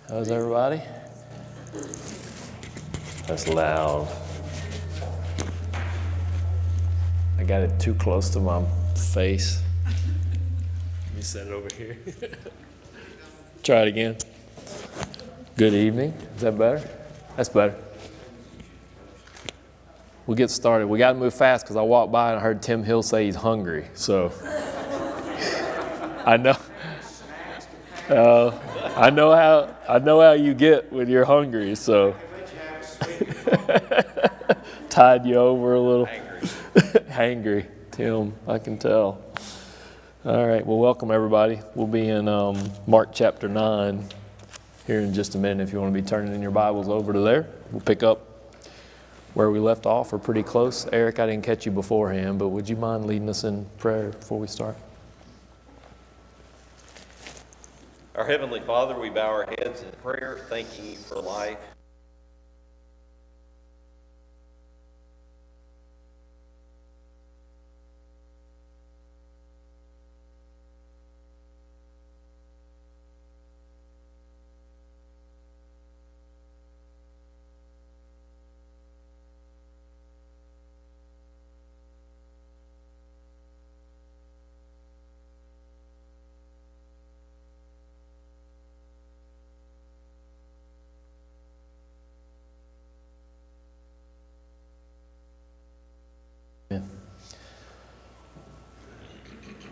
How's everybody? That's loud. I got it too close to my face. Let me set it over here. Try it again. Good evening. Is that better? That's better. We'll get started. We got to move fast because I walked by and I heard Tim Hill say he's hungry. So I know. I know how you get when you're hungry. So tied you over a little. Hangry, Tim. I can tell. All right. Well, welcome everybody. We'll be in Mark chapter 9 here in just a minute. If you want to be turning in your Bibles over to there, we'll pick up where we left off. We're pretty close. Eric, I didn't catch you beforehand, but would you mind leading us in prayer before we start? Our Heavenly Father, we bow our heads in prayer, thanking you for life.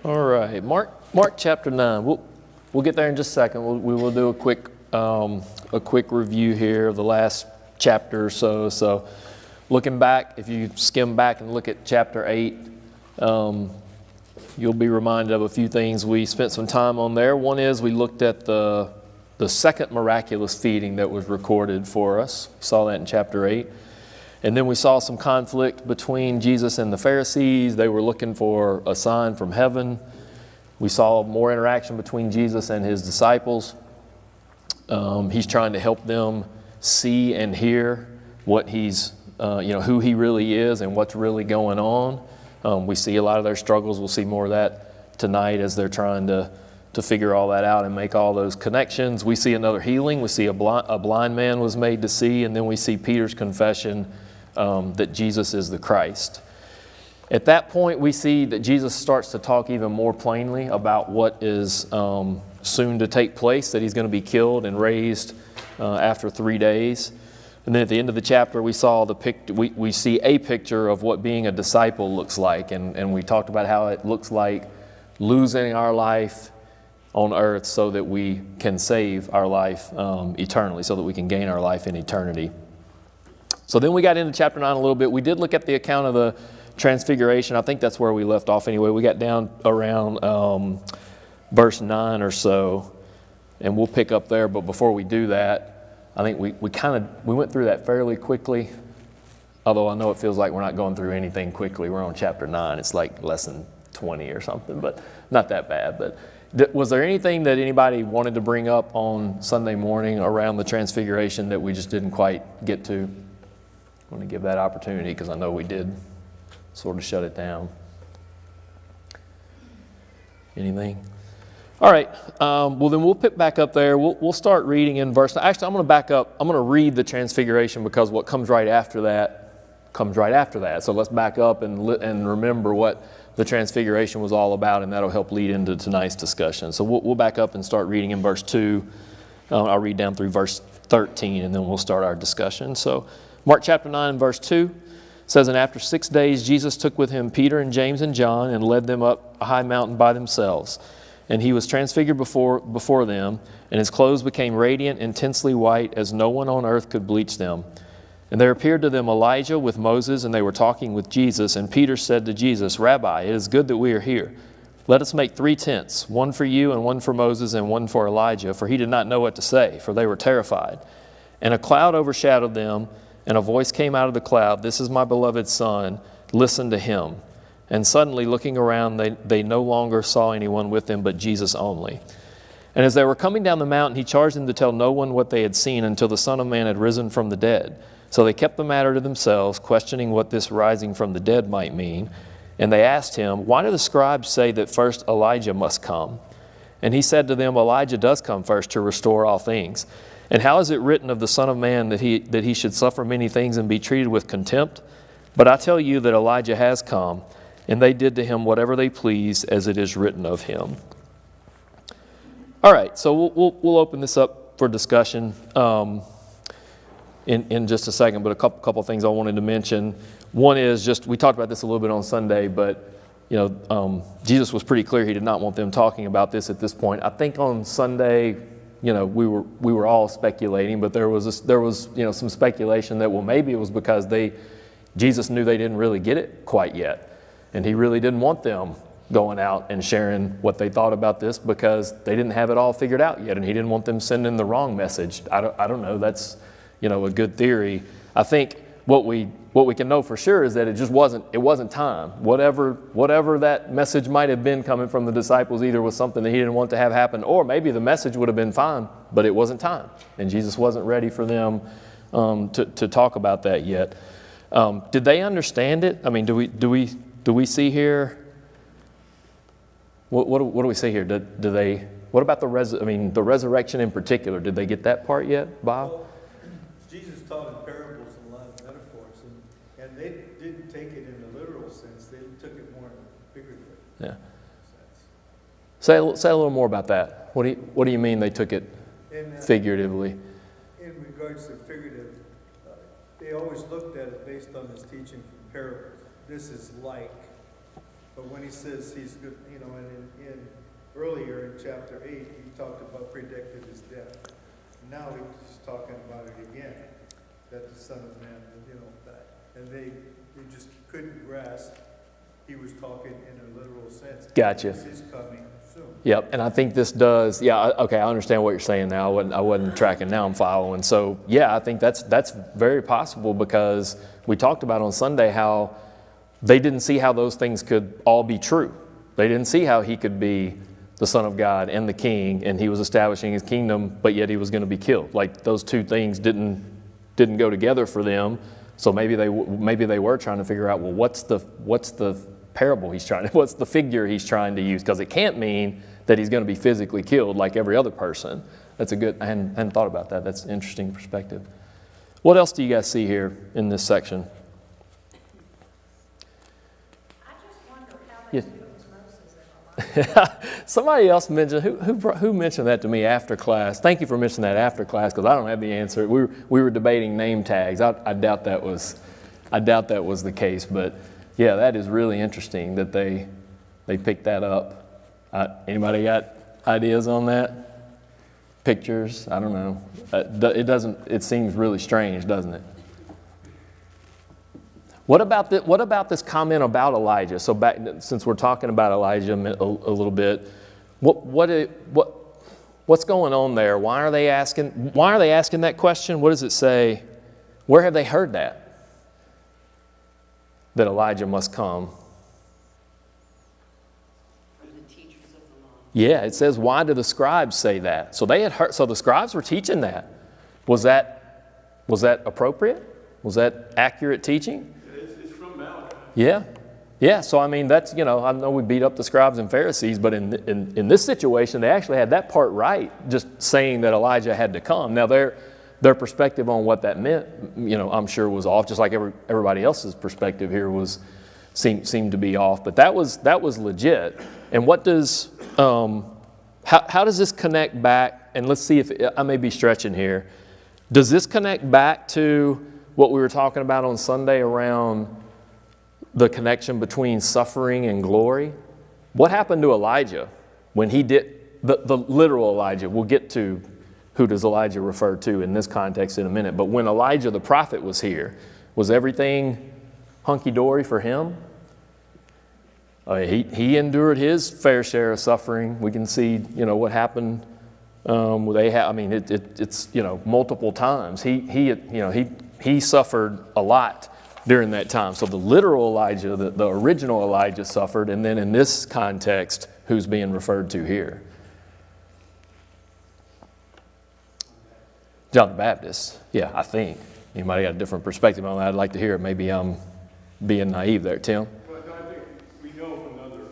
All right, Mark chapter 9. We'll get there in just a second. We will do a quick review here of the last chapter or so. So, looking back, if you skim back and look at chapter 8, you'll be reminded of a few things we spent some time on there. One is we looked at the second miraculous feeding that was recorded for us. We saw that in chapter 8. And then we saw some conflict between Jesus and the Pharisees. They were looking for a sign from heaven. We saw more interaction between Jesus and his disciples. He's trying to help them see and hear what who he really is and what's really going on. We see a lot of their struggles. We'll see more of that tonight as they're trying to figure all that out and make all those connections. We see another healing. We see a blind man was made to see, and then we see Peter's confession that Jesus is the Christ. At that point, we see that Jesus starts to talk even more plainly about what is soon to take place, that he's going to be killed and raised after 3 days. And then at the end of the chapter, we saw we see a picture of what being a disciple looks like, and we talked about how it looks like losing our life on earth so that we can save our life eternally, so that we can gain our life in eternity. So then we got into chapter 9 a little bit. We did look at the account of the transfiguration. I think that's where we left off anyway. We got down around verse 9 or so, and we'll pick up there. But before we do that, I think we went through that fairly quickly, although I know it feels like we're not going through anything quickly. We're on chapter 9. It's like lesson 20 or something, but not that bad. But was there anything that anybody wanted to bring up on Sunday morning around the transfiguration that we just didn't quite get to? I want to give that opportunity because I know we did sort of shut it down. Anything? All right. Well, then we'll pick back up there. We'll start reading in verse. Actually, I'm going to back up. I'm going to read the transfiguration because what comes right after that comes right after that. So let's back up and remember what the transfiguration was all about, and that'll help lead into tonight's discussion. So we'll back up and start reading in verse 2. I'll read down through verse 13, and then we'll start our discussion. So Mark chapter 9, verse 2 says, "And after 6 days Jesus took with him Peter and James and John and led them up a high mountain by themselves. And he was transfigured before them, and his clothes became radiant, intensely white, as no one on earth could bleach them. And there appeared to them Elijah with Moses, and they were talking with Jesus. And Peter said to Jesus, 'Rabbi, it is good that we are here. Let us make 3 tents, one for you and one for Moses and one for Elijah.' For he did not know what to say, for they were terrified. And a cloud overshadowed them, and a voice came out of the cloud, 'This is my beloved Son, listen to him.' And suddenly, looking around, they no longer saw anyone with them but Jesus only. And as they were coming down the mountain, he charged them to tell no one what they had seen until the Son of Man had risen from the dead. So they kept the matter to themselves, questioning what this rising from the dead might mean. And they asked him, 'Why do the scribes say that first Elijah must come?' And he said to them, 'Elijah does come first to restore all things. And how is it written of the Son of Man that he should suffer many things and be treated with contempt? But I tell you that Elijah has come, and they did to him whatever they pleased, as it is written of him." All right, so we'll open this up for discussion in just a second, but a couple things I wanted to mention. One is just, we talked about this a little bit on Sunday, but Jesus was pretty clear he did not want them talking about this at this point. I think on Sunday, we were all speculating, but there was some speculation that, well, maybe it was because Jesus knew they didn't really get it quite yet, and he really didn't want them going out and sharing what they thought about this because they didn't have it all figured out yet, and he didn't want them sending the wrong message. I don't know. That's a good theory. I think what we can know for sure is that it wasn't time. Whatever that message might have been coming from the disciples, either was something that he didn't want to have happen, or maybe the message would have been fine, but it wasn't time, and Jesus wasn't ready for them to talk about that yet. Did they understand it? I mean, do we see here? What do we see here? Do they? What about the resurrection in particular? Did they get that part yet, Bob? Well, Jesus taught in parables and a lot of metaphors, and they didn't take it in the literal sense. They took it more in the figurative Yeah. sense. Say a little more about that. What do you mean they took it figuratively? In regards to figurative, they always looked at it based on his teaching from parables. This is like. But when he says he's good, and in earlier in chapter 8, he talked about predicted his death. Now he's talking about it again, that the Son of Man will, die. And they just couldn't grasp he was talking in a literal sense. Gotcha. This is coming soon. Yep, and I think this does. Yeah, okay, I understand what you're saying now. I wasn't tracking. Now I'm following. So yeah, I think that's very possible because we talked about on Sunday how they didn't see how those things could all be true. They didn't see how he could be the Son of God and the King, and he was establishing his kingdom, but yet he was going to be killed. Like those two things didn't go together for them. So maybe they were trying to figure out, well, what's the parable he's trying? What's the figure he's trying to use? Because it can't mean that he's going to be physically killed like every other person. That's a good. I hadn't thought about that. That's an interesting perspective. What else do you guys see here in this section? Yes. Somebody else mentioned, who mentioned that to me after class? Thank you for mentioning that after class, because I don't have the answer. We were debating name tags. I doubt that was the case, but yeah, that is really interesting that they picked that up. Anybody got ideas on that? Pictures? I don't know. It seems really strange, doesn't it? What about this comment about Elijah? So since we're talking about Elijah a little bit, what's going on there? Why are they asking that question? What does it say? Where have they heard that Elijah must come? From the teachers of the law. Yeah, it says, why do the scribes say that? So they had heard. So the scribes were teaching that. Was that appropriate? Was that accurate teaching? Yeah. So I mean, that's, I know we beat up the scribes and Pharisees, but in this situation, they actually had that part right, just saying that Elijah had to come. Now their perspective on what that meant, I'm sure was off, just like everybody else's perspective here seemed to be off. But that was legit. And what does how does this connect back? And let's see if I may be stretching here. Does this connect back to what we were talking about on Sunday around the connection between suffering and glory? What happened to Elijah when he did the literal Elijah? We'll get to who does Elijah refer to in this context in a minute. But when Elijah the prophet was here, was everything hunky-dory for him? He endured his fair share of suffering. We can see, what happened with Ahab. I mean, it's multiple times. He suffered a lot during that time. So the literal Elijah, the original Elijah suffered, and then in this context, who's being referred to here? John the Baptist. Yeah, I think. Anybody got a different perspective on that? I'd like to hear it. Maybe I'm being naive there. Tim? Well, I think we know from other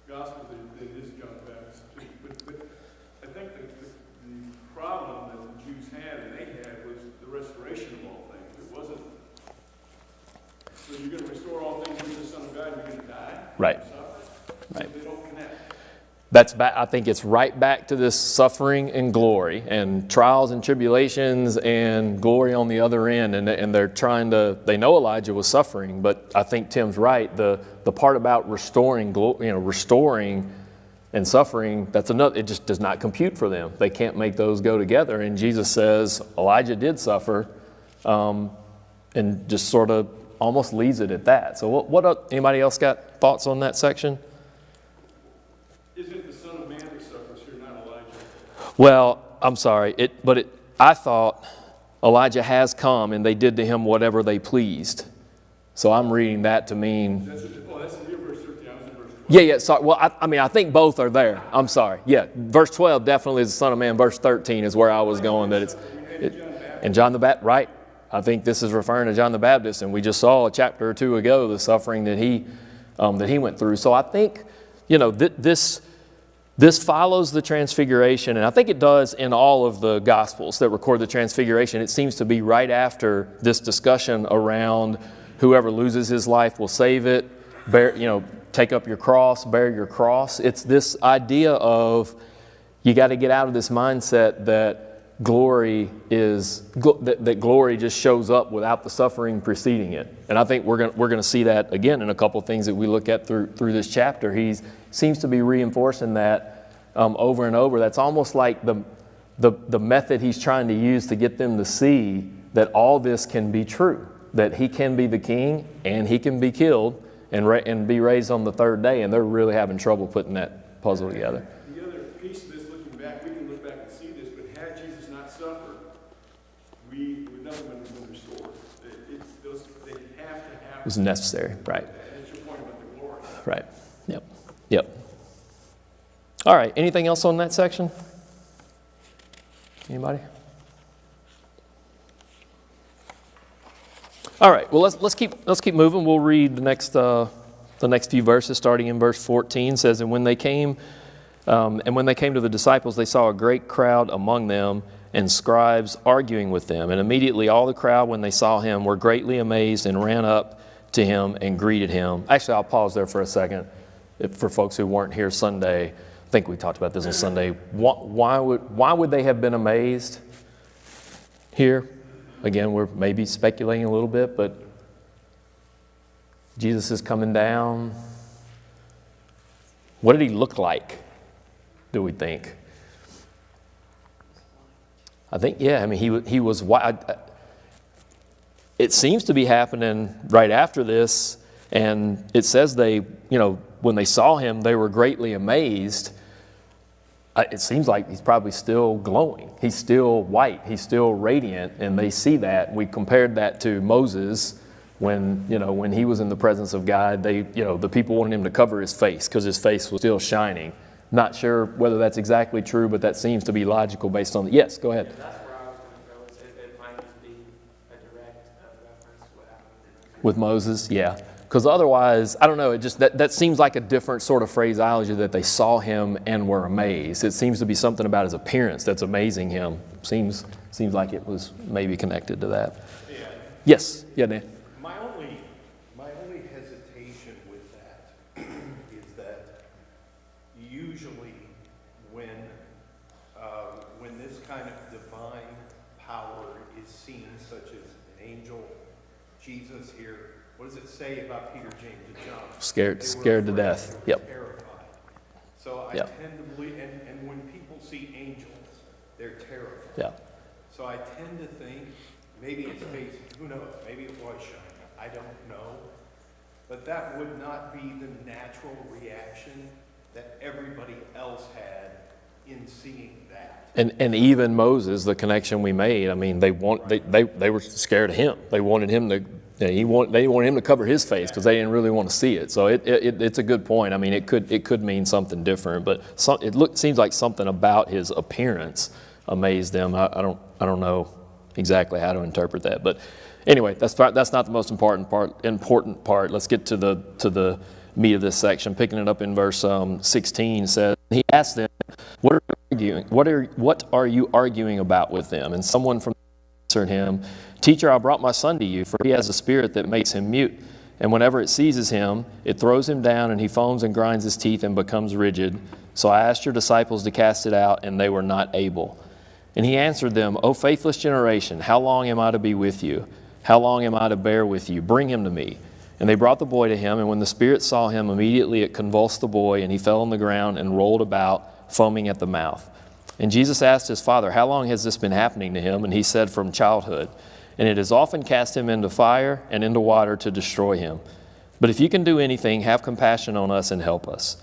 gospels that it is John the Baptist too. But I think the problem Right. They don't connect. That's back, I think it's right back to this suffering and glory and trials and tribulations and glory on the other end. And they're trying to, they know Elijah was suffering, but I think Tim's right. The part about restoring, restoring and suffering, that's another, it just does not compute for them. They can't make those go together. And Jesus says Elijah did suffer, and just sort of almost leaves it at that. So anybody else got thoughts on that section? Isn't the Son of Man that suffers here, not Elijah? Well, I'm sorry, I thought Elijah has come and they did to him whatever they pleased. So I'm reading that to mean... That's in your verse 13, I was in verse 12. Yeah, sorry. Well, I think both are there. I'm sorry. Yeah, verse 12 definitely is the Son of Man. Verse 13 is where I was going. And John the Baptist, right. I think this is referring to John the Baptist, and we just saw a chapter or two ago the suffering that he went through. So I think, this follows the Transfiguration, and I think it does in all of the Gospels that record the Transfiguration. It seems to be right after this discussion around whoever loses his life will save it, take up your cross, bear your cross. It's this idea of you got to get out of this mindset that glory just shows up without the suffering preceding it. And I think we're going to see that again in a couple of things that we look at through this chapter. He seems to be reinforcing that over and over. That's almost like the method he's trying to use to get them to see that all this can be true, that he can be the king and he can be killed and be raised on the third day. And they're really having trouble putting that puzzle together. The other piece of this, looking back, we can look back and see this, but had Jesus not suffered, we would never have been restored. They have to happen. It was necessary, right? And that's your point about the glory. Right. Yep. All right. Anything else on that section? Anybody? All right. Well, let's keep moving. We'll read the next few verses, starting in verse 14. It says, And when they came to the disciples, they saw a great crowd among them, and scribes arguing with them. And immediately all the crowd, when they saw him, were greatly amazed and ran up to him and greeted him. Actually, I'll pause there for a second. For folks who weren't here Sunday, I think we talked about this on Sunday. Why would they have been amazed here? Again, we're maybe speculating a little bit, but Jesus is coming down. What did he look like, do we think? I think, he was white. It seems to be happening right after this, and it says they, when they saw him, they were greatly amazed. It seems like he's probably still glowing. He's still white. He's still radiant, and they see that. We compared that to Moses when he was in the presence of God. The people wanted him to cover his face because his face was still shining. Not sure whether that's exactly true, but that seems to be logical based on. Yes, go ahead. That's where I was going to go. It might just be a direct reference to what happened With Moses, yeah. Because otherwise, I don't know, it just that seems like a different sort of phraseology, that they saw him and were amazed. It seems to be something about his appearance that's amazing him. Seems like it was maybe connected to that. Yeah. Yes, yeah, Dan. My only hesitation with that is that usually when this kind of divine power is seen, such as an angel, Jesus here, what does it say about Peter, James, and John? Scared to death. They were Yep. terrified. So I Yep. tend to believe, and when people see angels, they're terrified. Yeah. So I tend to think maybe it's face, who knows, maybe it was shining, I don't know. But that would not be the natural reaction that everybody else had in seeing that. And even Moses, the connection we made, I mean, they were scared of him. They wanted him to. They wanted him to cover his face because they didn't really want to see it. So it's a good point. I mean, it could mean something different, but seems like something about his appearance amazed them. I don't know exactly how to interpret that, but anyway, that's not the most important part. Let's get to the meat of this section. Picking it up in verse 16 says, he asked them, "What are you arguing about with them?" And someone from answered him, "Teacher, I brought my son to you, for he has a spirit that makes him mute, And whenever it seizes him, it throws him down, and he foams and grinds his teeth and becomes rigid. So I asked your disciples to cast it out, and they were not able. And he answered them, O faithless generation, how long am I to be with you? How long am I to bear with you? Bring him to me. And they brought the boy to him, and when the spirit saw him, immediately it convulsed the boy, and he fell on the ground and rolled about, foaming at the mouth. And Jesus asked his father, how long has this been happening to him? And he said, from childhood. And it has often cast him into fire and into water to destroy him. But if you can do anything, have compassion on us and help us.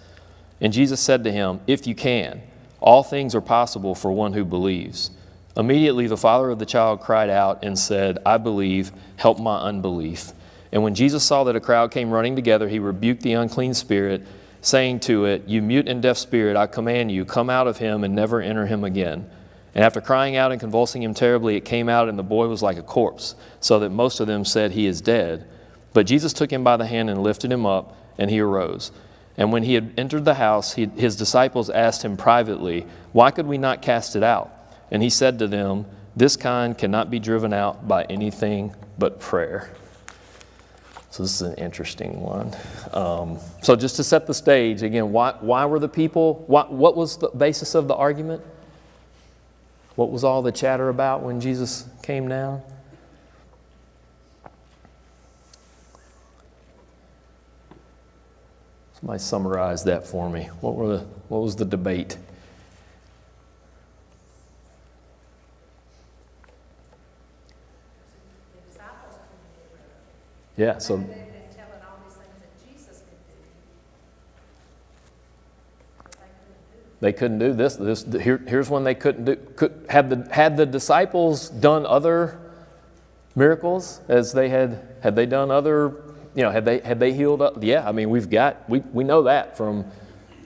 And Jesus said to him, if you can, all things are possible for one who believes. Immediately the father of the child cried out and said, I believe, help my unbelief. And when Jesus saw that a crowd came running together, he rebuked the unclean spirit, saying to it, you mute and deaf spirit, I command you, come out of him and never enter him again. And after crying out and convulsing him terribly, it came out, and the boy was like a corpse, so that most of them said, he is dead. But Jesus took him by the hand and lifted him up, and he arose. And when he had entered the house, his disciples asked him privately, why could we not cast it out? And he said to them, this kind cannot be driven out by anything but prayer. So this is an interesting one. So just to set the stage, again, why were the people, what was the basis of the argument? What was all the chatter about when Jesus came down? Somebody summarize that for me. What was the debate? The disciples couldn't get rid of it. Yeah, so They've been telling all these things that Jesus could do. But they couldn't do. they couldn't do this. Here's when they couldn't do. Had the disciples done other miracles as they had they done other, had they healed up? Yeah, I mean we know that from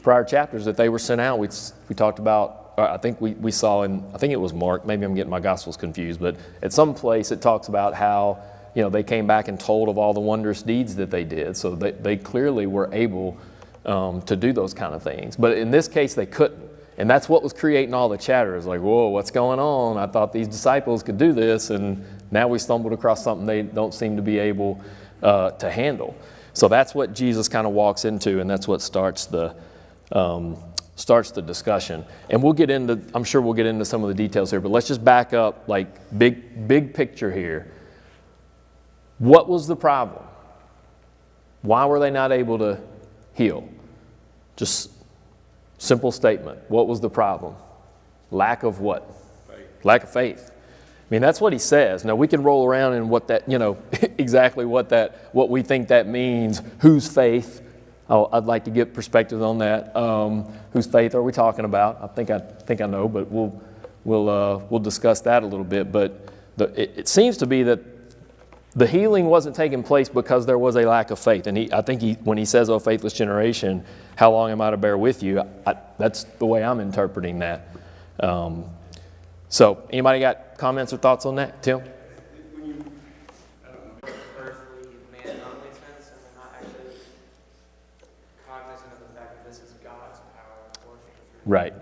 prior chapters that they were sent out. We talked about. I think we saw I think it was Mark. Maybe I'm getting my Gospels confused, but at some place it talks about how they came back and told of all the wondrous deeds that they did. So they clearly were able to do those kind of things. But in this case, they couldn't. And that's what was creating all the chatter. It's like, whoa, what's going on? I thought these disciples could do this, and now we stumbled across something they don't seem to be able to handle. So that's what Jesus kind of walks into, and that's what starts the discussion. And I'm sure we'll get into some of the details here, but let's just back up, like big picture here. What was the problem? Why were they not able to heal? Just simple statement. What was the problem? Lack of what? Faith. Lack of faith. I mean, that's what he says. Now we can roll around in what that, exactly what we think that means. Whose faith? I'd like to get perspective on that. Whose faith are we talking about? I think I know, but we'll discuss that a little bit. But it seems to be that the healing wasn't taking place because there was a lack of faith. And I think when he says, "Oh, faithless generation, how long am I to bear with you?" That's the way I'm interpreting that. So, anybody got comments or thoughts on that, Tim? Earthly, man-only sense, and they're not actually cognizant of the fact that this is God's power working through. Right.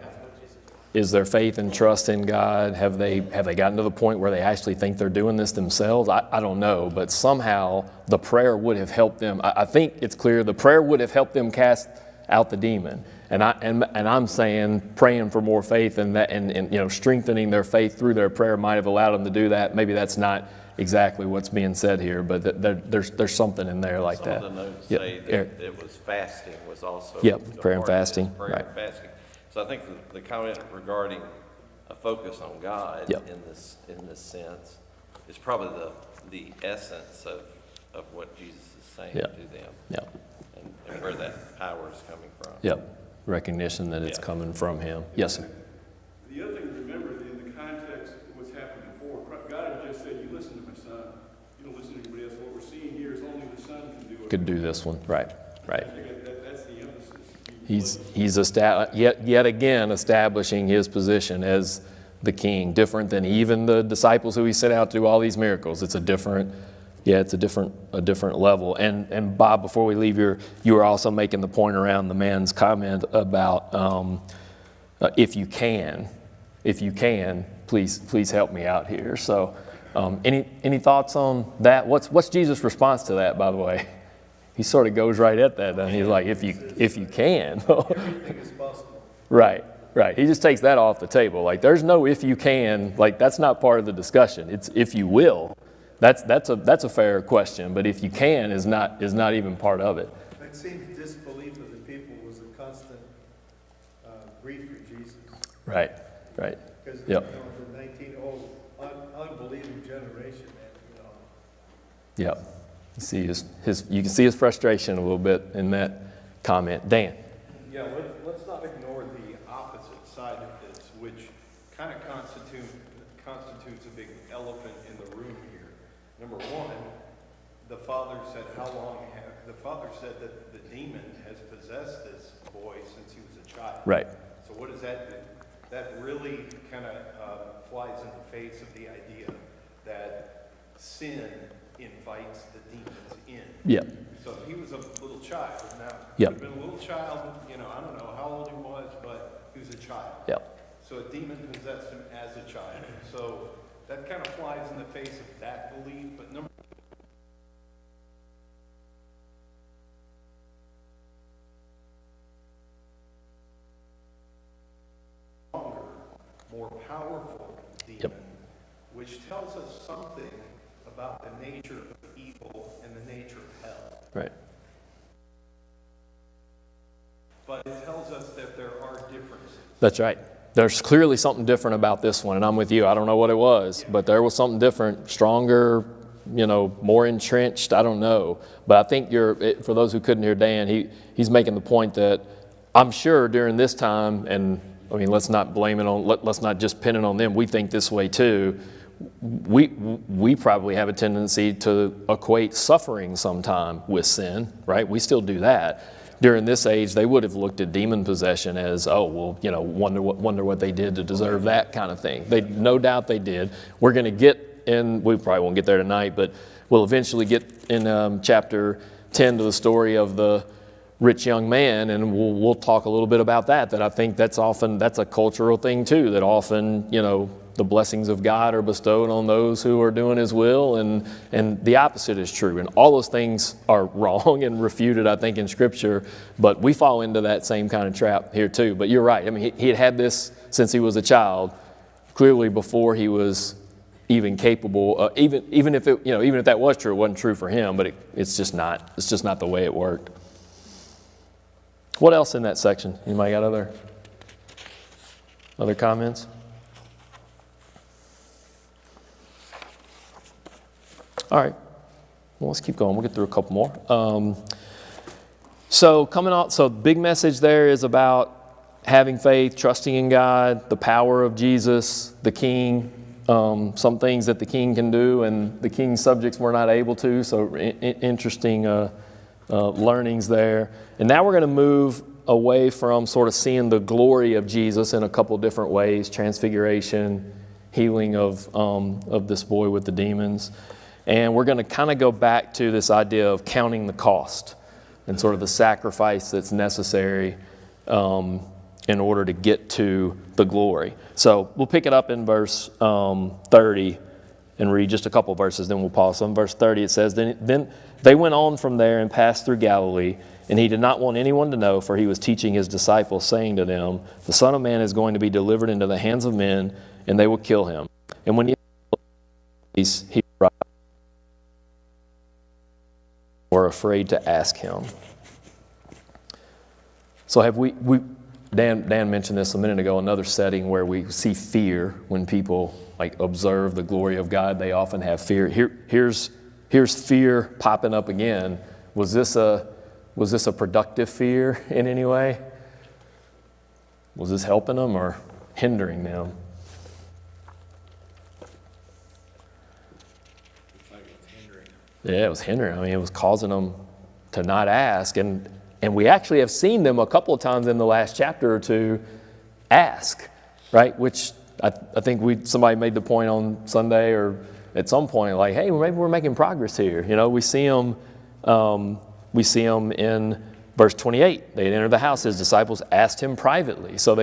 That's what Jesus is. Is there faith and trust in God? Have they gotten to the point where they actually think they're doing this themselves? I don't know, but somehow the prayer would have helped them. I think it's clear the prayer would have helped them cast out the demon. And I'm saying praying for more faith and strengthening their faith through their prayer might have allowed them to do that. Maybe that's not exactly what's being said here, but there's something in there like that. Some of the notes Yep. say Eric. that it was fasting was also. Yep, a prayer and part of this, fasting, Prayer right. and fasting. So I think the comment regarding a focus on God Yep. in this sense is probably the essence of what Jesus is saying Yep. to them Yep. and where that power is coming from. Yep. Recognition that it's Yeah. coming from Him. Yes, sir. The other thing to remember in the context of what's happened before, God had just said, you listen to my son. You don't listen to anybody else. What we're seeing here is only the son can do it. Could do this one. Right. I think that's the emphasis. He's yet again establishing his position as the king, different than even the disciples who he sent out to do all these miracles. It's a different level. And Bob, before we leave, you were also making the point around the man's comment about if you can, please help me out here. So Any thoughts on that? What's Jesus' response to that, by the way? He sort of goes right at that, and he's like, if you can. Everything is possible. Right. He just takes that off the table. Like, there's no if you can. Like, that's not part of the discussion. It's if you will. That's a fair question. But if you can is not even part of it. It seems disbelief of the people was a constant grief for Jesus. Right. Because Yep. the unbelieving generation, man, Yep. You can see his frustration a little bit in that comment. Dan. Yeah, let's not ignore the opposite side of this, which kind of constitutes a big elephant in the room here. Number one, the father said that the demon has possessed this boy since he was a child. Right. So what does that do? That really kind of flies in the face of the idea that sin invites the demons in. Yep. So if he was a little child, now, Yep. he could have been a little child, I don't know how old he was, but he was a child. Yep. So a demon possessed him as a child. So that kind of flies in the face of that belief. But number stronger, more powerful demon, Yep. which tells us something about the nature of evil and the nature of hell. Right. But it tells us that there are differences. That's right. There's clearly something different about this one, and I'm with you. I don't know what it was, but there was something different, stronger, more entrenched. I don't know. But I think for those who couldn't hear Dan, he's making the point that I'm sure during this time, and I mean, let's not blame it on, let's not just pin it on them. We think this way too. We probably have a tendency to equate suffering sometime with sin, right? We still do that. During this age, they would have looked at demon possession as, wonder what they did to deserve that kind of thing. No doubt they did. We're going to get in, we probably won't get there tonight, but we'll eventually get in chapter 10 to the story of the rich young man, and we'll talk a little bit about that I think that's a cultural thing too, that often, the blessings of God are bestowed on those who are doing His will, and the opposite is true. And all those things are wrong and refuted, I think, in Scripture, but we fall into that same kind of trap here too. But you're right. I mean, he had had this since he was a child, clearly before he was even capable. Even if that was true, it wasn't true for him. But it's just not the way it worked. What else in that section? Anybody got other comments? All right. Well, let's keep going. We'll get through a couple more. So big message there is about having faith, trusting in God, the power of Jesus, the King, some things that the King can do and the King's subjects were not able to. So interesting learnings there. And now we're going to move away from sort of seeing the glory of Jesus in a couple different ways: transfiguration, healing of this boy with the demons. And we're going to kind of go back to this idea of counting the cost and sort of the sacrifice that's necessary in order to get to the glory. So we'll pick it up in verse 30 and read just a couple verses, then we'll pause. So in verse 30 it says, Then they went on from there and passed through Galilee, and he did not want anyone to know, for he was teaching his disciples, saying to them, The Son of Man is going to be delivered into the hands of men, and they will kill him. And when he were afraid to ask him. So have Dan mentioned this a minute ago, another setting where we see fear when people observe the glory of God. They often have fear. Here's fear popping up again. Was this a productive fear in any way? Was this helping them or hindering them? Yeah, it was hindering. I mean, it was causing them to not ask. And we actually have seen them a couple of times in the last chapter or two ask, right? Which I think somebody made the point on Sunday or at some point, hey, maybe we're making progress here. We see them in verse 28. They had entered the house. His disciples asked him privately. So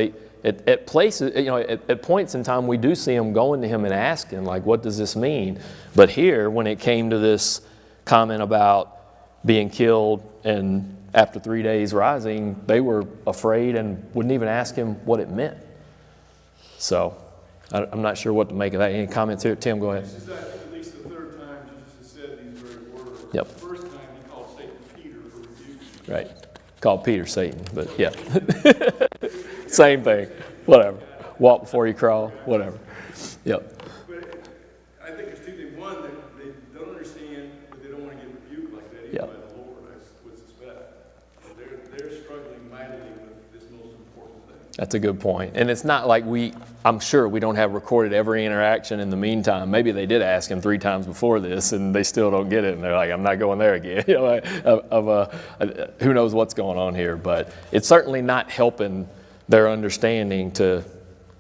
at places, at points in time, we do see them going to him and asking, like, what does this mean? But here, when it came to this comment about being killed and after 3 days rising, they were afraid and wouldn't even ask him what it meant. So I'm not sure what to make of that. Any comments here? Tim, go ahead. This is, I think, at least the third time Jesus has said these very words. Yep. The first time he called Satan Peter for rebuking. Right. Called Peter Satan, but yeah. Same thing. Whatever. Walk before you crawl. Whatever. Yep. But I think it's two things. One, they don't understand, but they don't want to get rebuked like that even Yep. by the Lord, I would suspect. They're struggling mightily with this most important thing. That's a good point. And it's not like I'm sure we don't have recorded every interaction in the meantime. Maybe they did ask him 3 times before this and they still don't get it. And they're like, I'm not going there again. Who knows what's going on here. But it's certainly not helping their understanding to,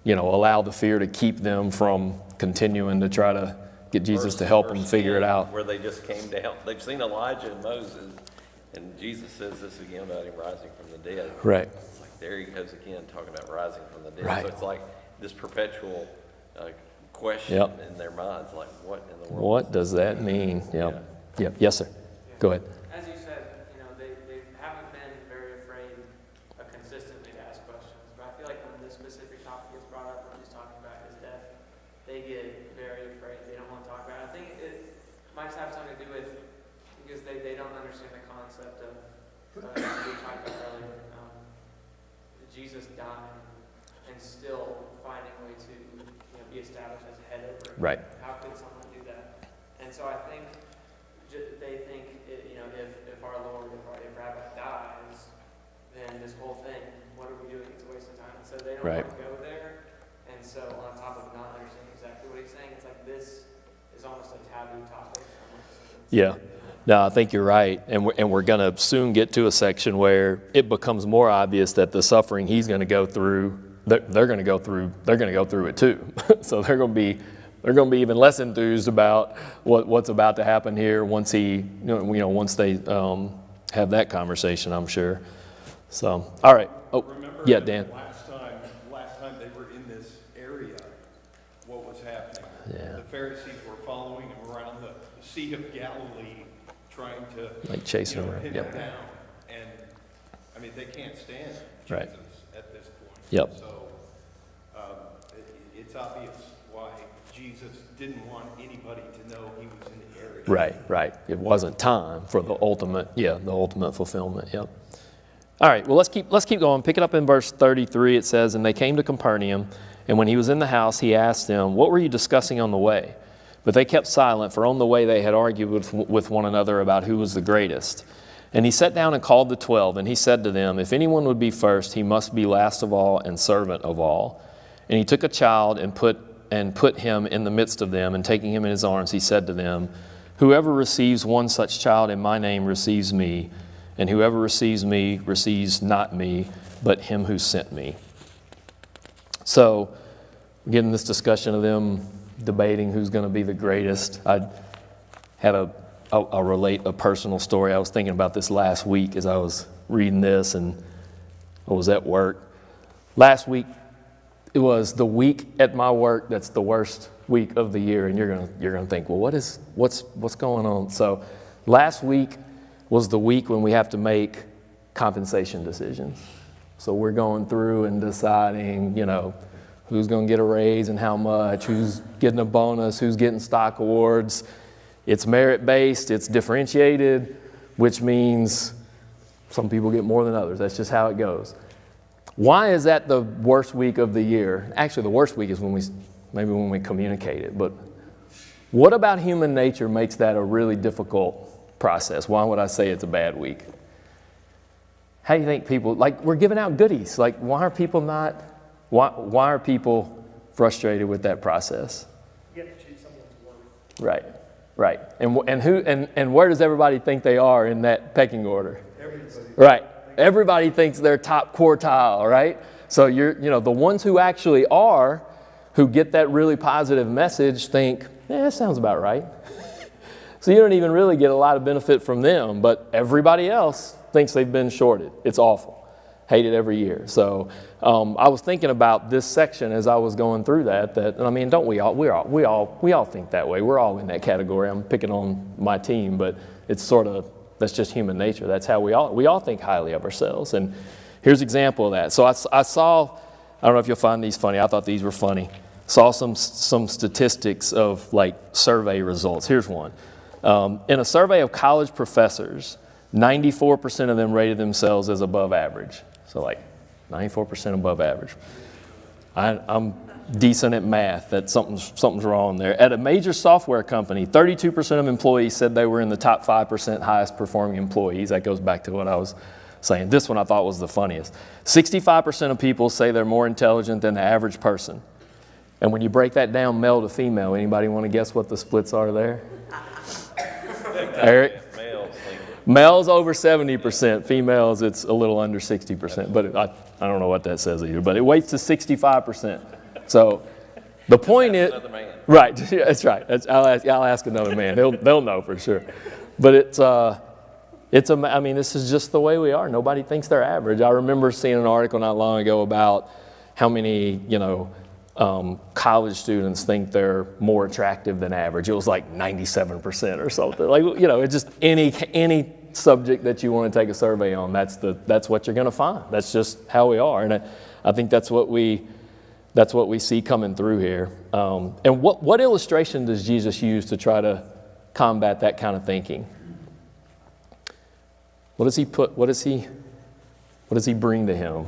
allow the fear to keep them from continuing to try to get Jesus to help them figure it out. Where they just came down. They've seen Elijah and Moses, and Jesus says this again about him rising from the dead. Right. It's like there he goes again talking about rising from the dead. Right. So it's like this perpetual question Yep. in their minds, like what in the world? What does that mean? Yep. Yep. Yes, sir. Go ahead. As you said, they haven't been very afraid consistently to ask questions. But I feel like when this specific topic is brought up, when he's talking about his death, they get very afraid. They don't want to talk about it. I think it might have something to do with because they don't understand the concept of we talked about earlier, Jesus dying and still finding a way to be established as a head over it. Right. How could someone do that? And so I think they think if our Lord, if Rabbi dies, then this whole thing, what are we doing? It's a waste of time. And so they don't Right. want to go there. And so on top of not understanding exactly what he's saying, it's like this is almost a taboo topic. Yeah. No, I think you're right. And we're going to soon get to a section where it becomes more obvious that the suffering he's going to go through, they're going to go through it too. So they're going to be even less enthused about what's about to happen here once once they have that conversation, I'm sure. So, all right. Oh, Remember yeah, Dan. last time they were in this area, what was happening? Yeah. The Pharisees were following him around the Sea of Galilee, trying to Like chasing him around. pin Yep. him down. And, I mean, they can't stand Jesus Right. at this point. Yep. So, it's obvious why Jesus didn't want anybody to know he was in the area. Right. It wasn't time for the ultimate fulfillment. Yep. All right, well, let's keep going. Pick it up in verse 33. It says, "And they came to Capernaum, and when he was in the house, he asked them, 'What were you discussing on the way?' But they kept silent, for on the way they had argued with one another about who was the greatest. And he sat down and called the 12, and he said to them, 'If anyone would be first, he must be last of all and servant of all.' And he took a child and put him in the midst of them, and taking him in his arms, he said to them, 'Whoever receives one such child in my name receives me, and whoever receives me receives not me, but him who sent me.'" So, we're getting this discussion of them debating who's going to be the greatest. I had I'll relate a personal story. I was thinking about this last week as I was reading this, and I was at work. Last week, it was the week at my work that's the worst week of the year, and you're gonna think, well, what's going on? So, last week was the week when we have to make compensation decisions. So we're going through and deciding, who's going to get a raise and how much, who's getting a bonus, who's getting stock awards. It's merit-based, it's differentiated, which means some people get more than others. That's just how it goes. Why is that the worst week of the year? Actually, the worst week is when we communicate it. But what about human nature makes that a really difficult process? Why would I say it's a bad week? How do you think people, we're giving out goodies. Why are people frustrated with that process? You get to choose someone's worth. Right. And where does everybody think they are in that pecking order? Everybody. Right. Everybody thinks they're top quartile, right? So the ones who actually are, who get that really positive message, think, that sounds about right. So you don't even really get a lot of benefit from them, but everybody else thinks they've been shorted. It's awful. hate it every year. So I was thinking about this section as I was going through that, I mean, don't we all think that way. We're all in that category. I'm picking on my team, but it's sort of, that's just human nature. That's how we all think highly of ourselves. And here's an example of that. So I saw, I don't know if you'll find these funny. I thought these were funny. Saw some statistics of like survey results. Here's one. In a survey of college professors, 94% of them rated themselves as above average. So like 94% above average. I'm decent at math. That something's wrong there. At a major software company, 32% of employees said they were in the top 5% highest performing employees. That goes back to what I was saying. This one I thought was the funniest. 65% of people say they're more intelligent than the average person. And when you break that down male to female, anybody want to guess what the splits are there? Eric? Males over 70%, females it's a little under 60%, but I don't know what that says either, but it weights to 65%. So the point is, right, that's right. I'll ask another man. They'll know for sure. But I mean, this is just the way we are. Nobody thinks they're average. I remember seeing an article not long ago about how many, college students think they're more attractive than average. It was like 97% or something. Like, it's just any subject that you want to take a survey on, that's what you're going to find. That's just how we are. And I think that's what we see coming through here. And what illustration does Jesus use to try to combat that kind of thinking? What does he bring to him?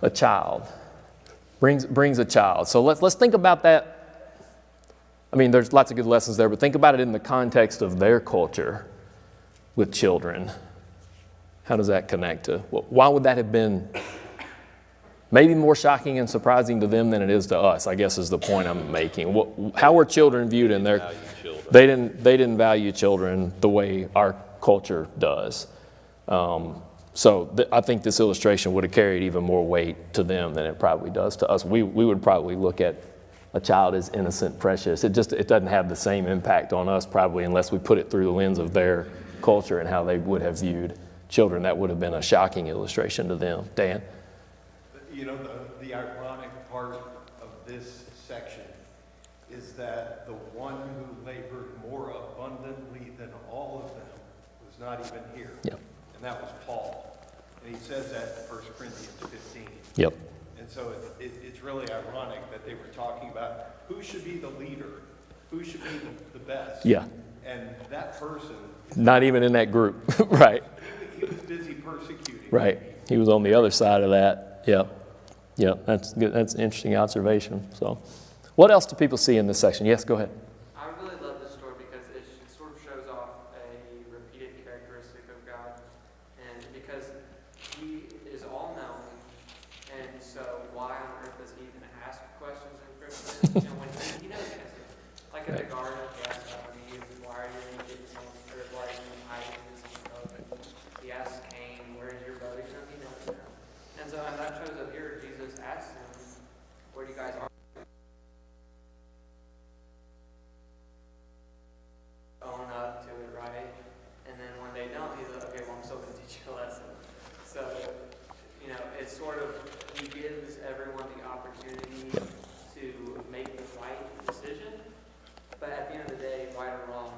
A child. Brings a child. So let's think about that. I mean, there's lots of good lessons there, but think about it in the context of their culture with children. How does that connect to? Why would that have been maybe more shocking and surprising to them than it is to us, I guess is the point I'm making. How were children viewed in their... They didn't value children the way our culture does. I think this illustration would have carried even more weight to them than it probably does to us. We would probably look at a child as innocent, precious. It doesn't have the same impact on us probably unless we put it through the lens of their culture and how they would have viewed children. That would have been a shocking illustration to them. Dan? The ironic part of this section is that the one who labored more abundantly than all of them was not even here. Yep. And that was Paul. And he says that in 1 Corinthians 15. Yep. And so it's really ironic that they were talking about who should be the leader, who should be the best. Yeah. And that person... Not even in that group. Right. He was busy persecuting. Right. He was on the other side of that. Yep. Yep. That's good. That's an interesting observation. So, what else do people see in this section? Yes, go ahead. I really love this story because it sort of shows off a repeated characteristic of God. And because he is all-knowing, and so why on earth does he even ask questions in Scripture? When he knows the answer. Like in the garden, he asked Adam and Eve, why are you naked? Or why are you hiding in some coat? He asks Cain, where's your brother? He knows now. And so and that shows up here, Jesus asks him, where do you guys are? Own up to it, right? And then when they don't, he's like, okay, well, I'm still going to teach you a lesson. So, it's sort of, he gives everyone the opportunity to make the right decision. But at the end of the day, right or wrong,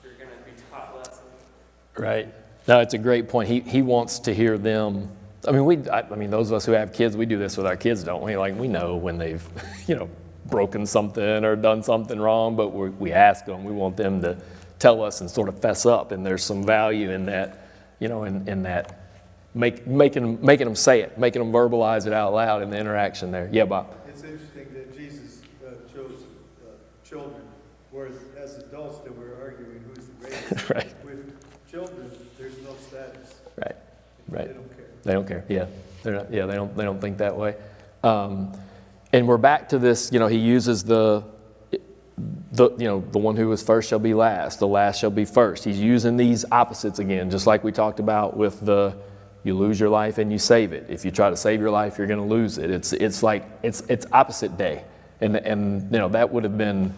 you're going to be taught lessons. Right. No, it's a great point. He wants to hear them. I mean, those of us who have kids, we do this with our kids, don't we? Like, we know when they've, broken something or done something wrong, but we ask them. We want them to tell us and sort of fess up. And there's some value in that, in that making them say it, making them verbalize it out loud in the interaction there. Yeah, Bob. It's interesting that Jesus chose children, whereas as adults that we're arguing who's the greatest. Right. With children, there's no status. Right. Right. They don't care. They don't care. Yeah. They're not, yeah. They don't think that way. And we're back to this. He uses the one who is first shall be last. The last shall be first. He's using these opposites again, just like we talked about with you lose your life and you save it. If you try to save your life, you're going to lose it. It's like it's opposite day, and that would have been,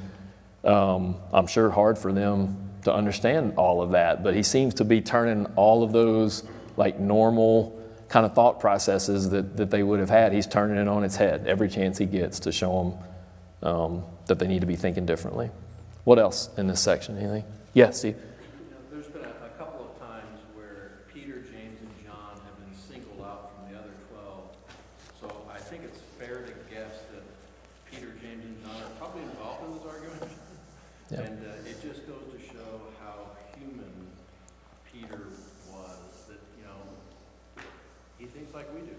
I'm sure, hard for them to understand all of that. But he seems to be turning all of those like normal kind of thought processes that they would have had. He's turning it on its head every chance he gets to show them that they need to be thinking differently. What else in this section? Anything? Yes, Steve? There's been a couple of times where Peter, James, and John have been singled out from the other 12. So I think it's fair to guess that Peter, James, and John are probably involved in this argument. Yeah. And it just goes to show how human Peter was, that, he thinks like we do.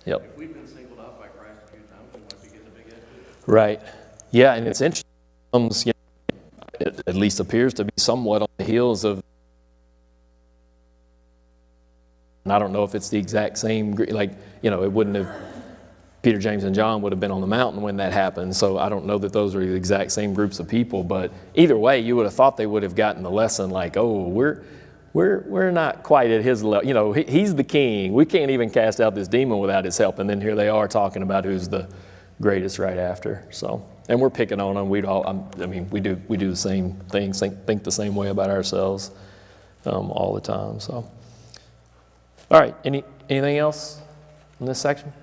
Yep. If we've been singled out by Christ a few times, we might be getting a big head too. Right. Yeah, and it's interesting. It at least appears to be somewhat on the heels of, and I don't know if it's the exact same, like, it wouldn't have, Peter, James, and John would have been on the mountain when that happened, so I don't know that those are the exact same groups of people, but either way, you would have thought they would have gotten the lesson like, oh, we're not quite at his level. He's the king. We can't even cast out this demon without his help, and then here they are talking about who's the greatest right after, so. And we're picking on them. We do the same things, think the same way about ourselves all the time. So, all right. Anything else in this section?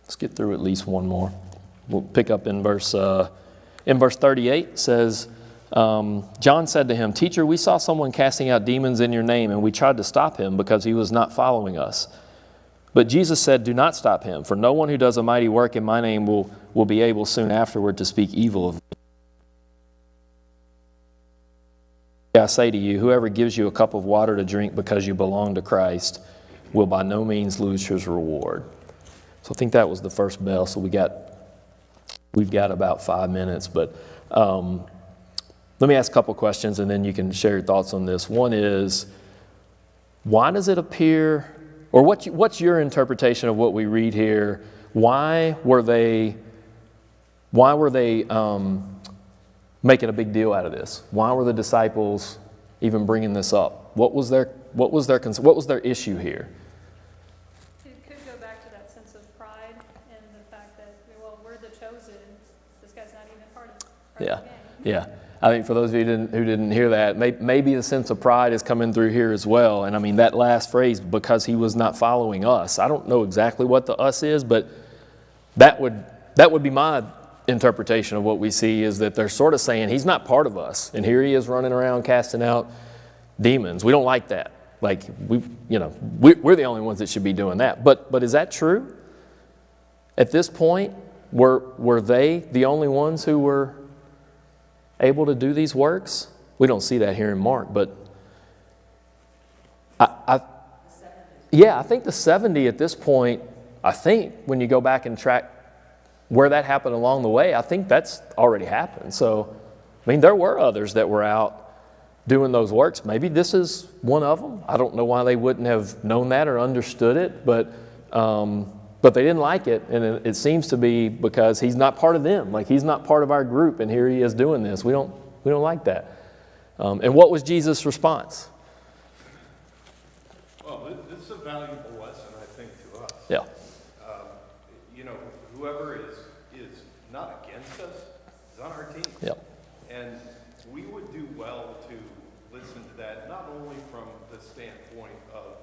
Let's get through at least one more. We'll pick up in verse 38. It says, John said to him, "Teacher, we saw someone casting out demons in your name, and we tried to stop him because he was not following us. But Jesus said, 'Do not stop him, for no one who does a mighty work in my name will be able soon afterward to speak evil of me. I say to you, whoever gives you a cup of water to drink because you belong to Christ will by no means lose his reward.'" So I think that was the first bell. So we've got about 5 minutes. But let me ask a couple questions, and then you can share your thoughts on this. One is, why does it appear, or what's your interpretation of what we read here? Why were they making a big deal out of this? Why were the disciples even bringing this up? What was their issue here? It could go back to that sense of pride and the fact that, well, we're the chosen. This guy's not even part of the gang. Yeah. I think for those of you who didn't hear that, maybe the sense of pride is coming through here as well. And I mean, that last phrase, because he was not following us. I don't know exactly what the us is, but that would be my interpretation of what we see, is that they're sort of saying he's not part of us. And here he is running around casting out demons. We don't like that. Like, we're the only ones that should be doing that. But is that true? At this point, were they the only ones who were able to do these works? We don't see that here in Mark, but I think the 70 at this point, I think when you go back and track where that happened along the way, I think that's already happened. So, I mean, there were others that were out doing those works. Maybe this is one of them. I don't know why they wouldn't have known that or understood it, but they didn't like it, and it seems to be because he's not part of them. Like, he's not part of our group, and here he is doing this. We don't like that. And what was Jesus' response? Well, this is a valuable lesson, I think, to us. Yeah. Whoever is not against us is on our team. Yep. And we would do well to listen to that, not only from the standpoint of,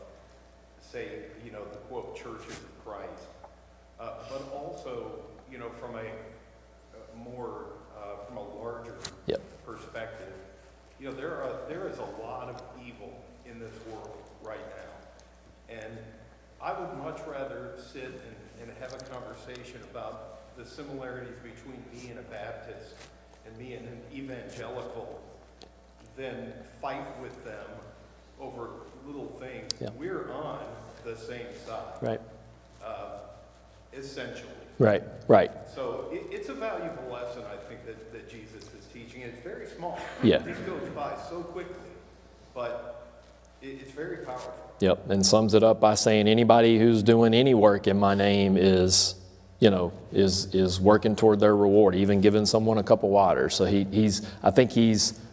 say, the quote, churches of Christ, but also, from from a larger Yep. perspective. There is a lot of evil in this world right now. And I would much rather sit and have a conversation about the similarities between me and a Baptist and me and an evangelical than fight with them over little things. Yeah. We're on the same side. Right. Essentially. Right. So it's a valuable lesson, I think, that Jesus is teaching. It's very small. Yeah. This goes by so quickly, but it's very powerful. Yep, and sums it up by saying anybody who's doing any work in my name is working toward their reward, even giving someone a cup of water. So I think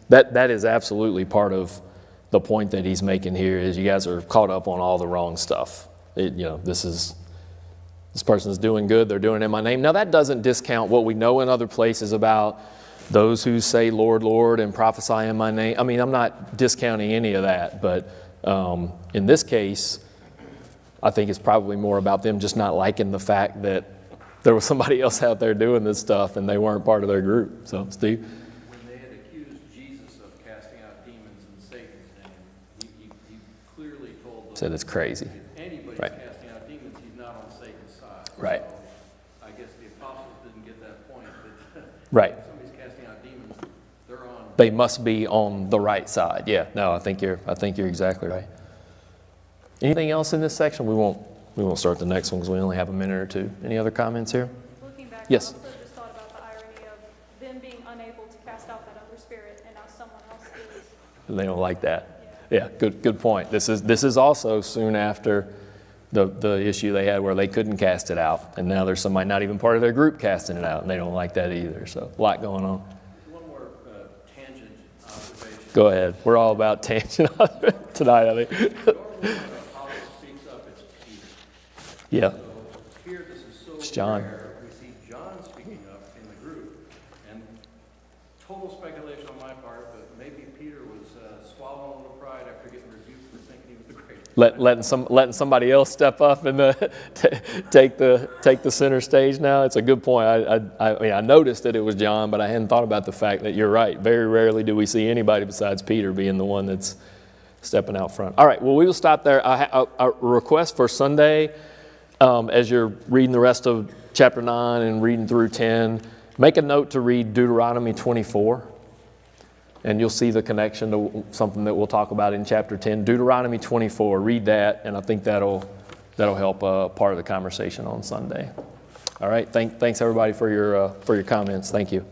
that is absolutely part of the point that he's making here, is you guys are caught up on all the wrong stuff. This person's doing good, they're doing it in my name. Now, that doesn't discount what we know in other places about those who say, Lord, Lord, and prophesy in my name. I mean, I'm not discounting any of that, but In this case, I think it's probably more about them just not liking the fact that there was somebody else out there doing this stuff and they weren't part of their group. So, Steve? When they had accused Jesus of casting out demons in Satan's name, he clearly told them. Said it's crazy. If anybody's Right. casting out demons, he's not on Satan's side. Right. So I guess the apostles didn't get that point, that Right. if somebody's casting out demons, they're on. They must be on the right side. Yeah, no, I think you're exactly right. Anything else in this section? We won't start the next one because we only have a minute or two. Any other comments here? Looking back, Yes. I also just thought about the irony of them being unable to cast out that other spirit, and now someone else is. They don't like that. Yeah, good point. This is also soon after the issue they had where they couldn't cast it out, and now there's somebody not even part of their group casting it out, and they don't like that either. So a lot going on. One more tangent observation. Go ahead. We're all about tangent tonight, I think. Normally when an apostle speaks up, it's Peter. Yeah. So here, this is so It's John. rare. We see John speaking up in the group, and total speculation on my part, but maybe Peter was swallowing a little pride after getting rebuked for thinking he was the greatest. Letting somebody else step up and take the center stage now. It's a good point. I mean, I noticed that it was John, but I hadn't thought about the fact that you're right. Very rarely do we see anybody besides Peter being the one that's stepping out front. All right, well, we will stop there. A request for Sunday, as you're reading the rest of chapter 9 and reading through 10, make a note to read Deuteronomy 24. And you'll see the connection to something that we'll talk about in chapter 10. Deuteronomy 24, read that, and I think that'll help part of the conversation on Sunday. All right, thanks everybody for your comments. Thank you.